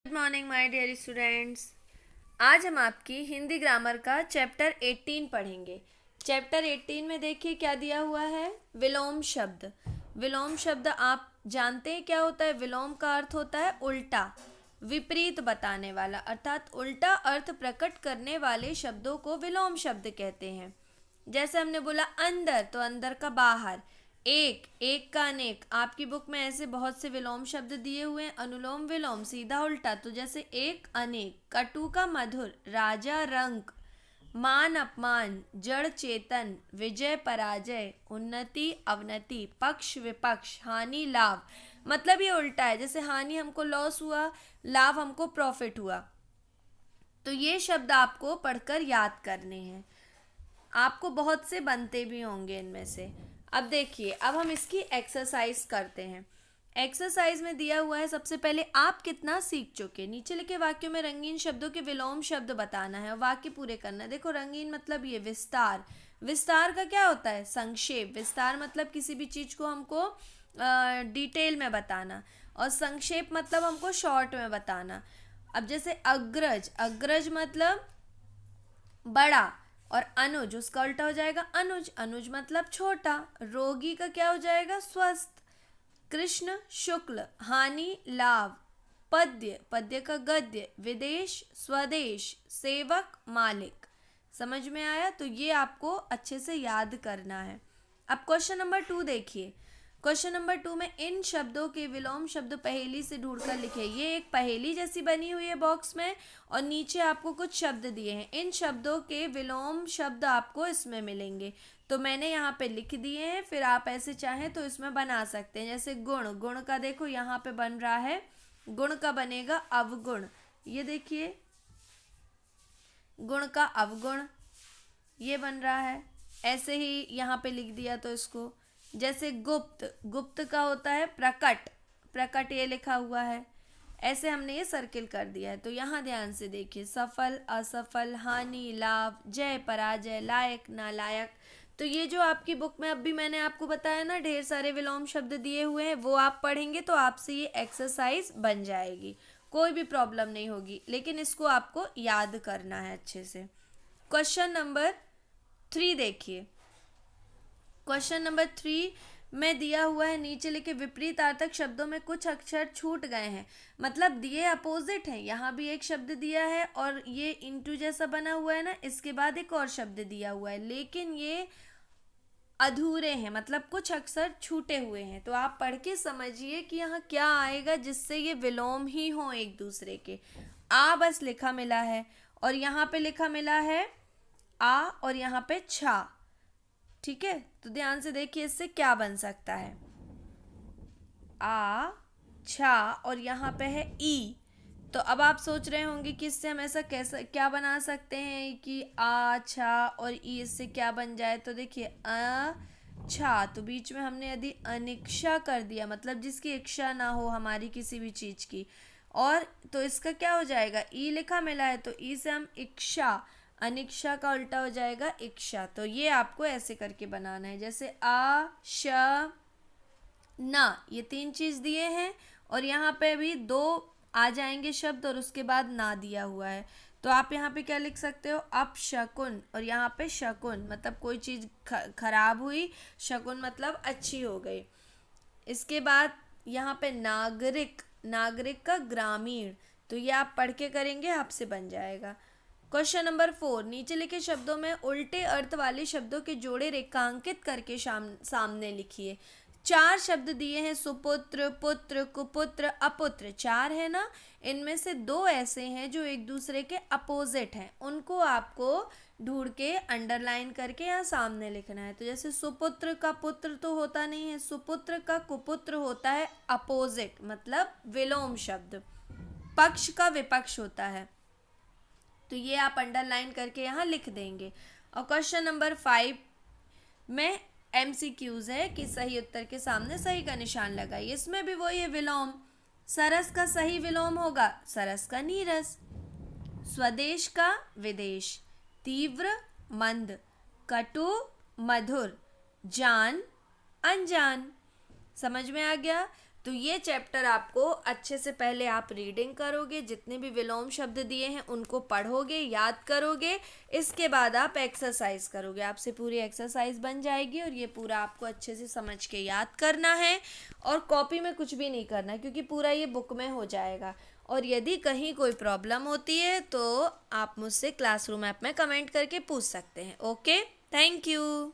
Good morning my dear students. आज हम आपकी हिंदी ग्रामर का चैप्टर 18 पढ़ेंगे। चैप्टर 18 में देखिए क्या दिया हुआ है। विलोम शब्द। विलोम शब्द आप जानते हैं क्या होता है। विलोम का अर्थ होता है उल्टा, विपरीत बताने वाला, अर्थात उल्टा अर्थ प्रकट करने वाले शब्दों को विलोम शब्द कहते हैं। जैसे हमने बोला अंदर, तो अंदर का बाहर। एक, एक का अनेक। आपकी बुक में ऐसे बहुत से विलोम शब्द दिए हुए हैं, अनुलोम विलोम, सीधा उल्टा। तो जैसे एक अनेक, कटु का मधुर, राजा रंक, मान अपमान, जड़ चेतन, विजय पराजय, उन्नति अवनति, पक्ष विपक्ष, हानि लाभ। मतलब ये उल्टा है। जैसे हानि हमको लॉस हुआ, लाभ हमको प्रॉफिट हुआ। तो ये शब्द आपको पढ़कर याद करने हैं। आपको बहुत से बनते भी होंगे इनमें से। अब देखिए, अब हम इसकी एक्सरसाइज करते हैं। एक्सरसाइज में दिया हुआ है, सबसे पहले आप कितना सीख चुके। नीचे लिखे वाक्यों में रंगीन शब्दों के विलोम शब्द बताना है और वाक्य पूरे करना है। देखो रंगीन मतलब ये विस्तार। विस्तार का क्या होता है? संक्षेप। विस्तार मतलब किसी भी चीज को हमको डिटेल में बताना, और संक्षेप मतलब हमको शॉर्ट में बताना। अब जैसे अग्रज, अग्रज मतलब बड़ा, और अनुज उसका उल्टा हो जाएगा अनुज, अनुज मतलब छोटा। रोगी का क्या हो जाएगा? स्वस्थ। कृष्ण शुक्ल, हानि लाभ। पद्य, पद्य का गद्य। विदेश स्वदेश, सेवक मालिक। समझ में आया? तो ये आपको अच्छे से याद करना है। अब क्वेश्चन नंबर 2 देखिए। क्वेश्चन नंबर 2 में इन शब्दों के विलोम शब्द पहेली से ढूंढकर लिखे। ये एक पहेली जैसी बनी हुई है बॉक्स में, और नीचे आपको कुछ शब्द दिए हैं। इन शब्दों के विलोम शब्द आपको इसमें मिलेंगे। तो मैंने यहाँ पे लिख दिए हैं, फिर आप ऐसे चाहें तो इसमें बना सकते हैं। जैसे गुण, गुण का देखो यहाँ पे बन रहा है, गुण का बनेगा अवगुण। ये देखिए, गुण का अवगुण ये बन रहा है। ऐसे ही यहाँ पे लिख दिया तो इसको। जैसे गुप्त, गुप्त का होता है प्रकट, प्रकट ये लिखा हुआ है। ऐसे हमने ये सर्किल कर दिया है। तो यहाँ ध्यान से देखिए, सफल असफल, हानि लाभ, जय पराजय, लायक नालायक। तो ये जो आपकी बुक में अभी मैंने आपको बताया ना, ढेर सारे विलोम शब्द दिए हुए हैं, वो आप पढ़ेंगे तो आपसे ये एक्सरसाइज बन जाएगी। कोई भी प्रॉब्लम नहीं होगी, लेकिन इसको आपको याद करना है अच्छे से। क्वेश्चन नंबर 3 देखिए। क्वेश्चन नंबर 3 में दिया हुआ है, नीचे लिखे विपरीतार्थक शब्दों में कुछ अक्षर छूट गए हैं। मतलब दिए अपोजिट हैं। यहाँ भी एक शब्द दिया है और ये इंटू जैसा बना हुआ है ना, इसके बाद एक और शब्द दिया हुआ है, लेकिन ये अधूरे हैं, मतलब कुछ अक्षर छूटे हुए हैं। तो आप पढ़ के समझिए कि यहाँ क्या आएगा जिससे ये विलोम ही हो एक दूसरे के। आ बस लिखा मिला है, और यहाँ पे लिखा मिला है आ, और यहाँ पे छा। ठीक है, तो ध्यान से देखिए इससे क्या बन सकता है। आ छा, और यहाँ पे है ई। तो अब आप सोच रहे होंगे कि इससे हम ऐसा कैसा क्या बना सकते हैं कि आ छा और ई इससे क्या बन जाए। तो देखिए अ छा, तो बीच में हमने यदि अनिक्षा कर दिया, मतलब जिसकी इच्छा ना हो हमारी किसी भी चीज की, और तो इसका क्या हो जाएगा? ई लिखा मिला है, तो ई से हम इच्छा, अनिक्षा का उल्टा हो जाएगा इच्छा। तो ये आपको ऐसे करके बनाना है। जैसे आ श ना, ये 3 चीज दिए हैं, और यहाँ पे भी 2 आ जाएंगे शब्द, और उसके बाद ना दिया हुआ है। तो आप यहाँ पे क्या लिख सकते हो? अपशकुन, और यहाँ पे शकुन मतलब कोई चीज खराब हुई, शकुन मतलब अच्छी हो गई। इसके बाद यहाँ पे नागरिक, नागरिक का ग्रामीण। तो ये आप पढ़ के करेंगे, आपसे बन जाएगा। क्वेश्चन नंबर 4, नीचे लिखे शब्दों में उल्टे अर्थ वाले शब्दों के जोड़े रेखांकित करके सामने लिखिए। 4 शब्द दिए हैं, सुपुत्र, पुत्र, कुपुत्र, अपुत्र। 4 है ना, इनमें से 2 ऐसे हैं जो एक दूसरे के अपोजिट हैं। उनको आपको ढूंढ के अंडरलाइन करके यहाँ सामने लिखना है। तो जैसे सुपुत्र का पुत्र तो होता नहीं है, सुपुत्र का कुपुत्र होता है अपोजिट, मतलब विलोम शब्द। पक्ष का विपक्ष होता है। तो ये आप अंडरलाइन करके यहाँ लिख देंगे। और क्वेश्चन नंबर 5 में MCQs है कि सही उत्तर के सामने सही का निशान लगाइए। इसमें भी वही है, विलोम। सरस का सही विलोम होगा सरस का नीरस। स्वदेश का विदेश। तीव्र मंद। कटु मधुर। जान अनजान। समझ में आ गया? तो ये चैप्टर आपको अच्छे से पहले आप रीडिंग करोगे, जितने भी विलोम शब्द दिए हैं उनको पढ़ोगे, याद करोगे, इसके बाद आप एक्सरसाइज करोगे, आपसे पूरी एक्सरसाइज बन जाएगी और ये पूरा आपको अच्छे से समझ के याद करना है और कॉपी में कुछ भी नहीं करना क्योंकि पूरा ये बुक में हो जाएगा। और यदि कहीं कोई प्रॉब्लम होती है तो आप मुझसे क्लासरूम ऐप में कमेंट करके पूछ सकते हैं। Okay, thank you.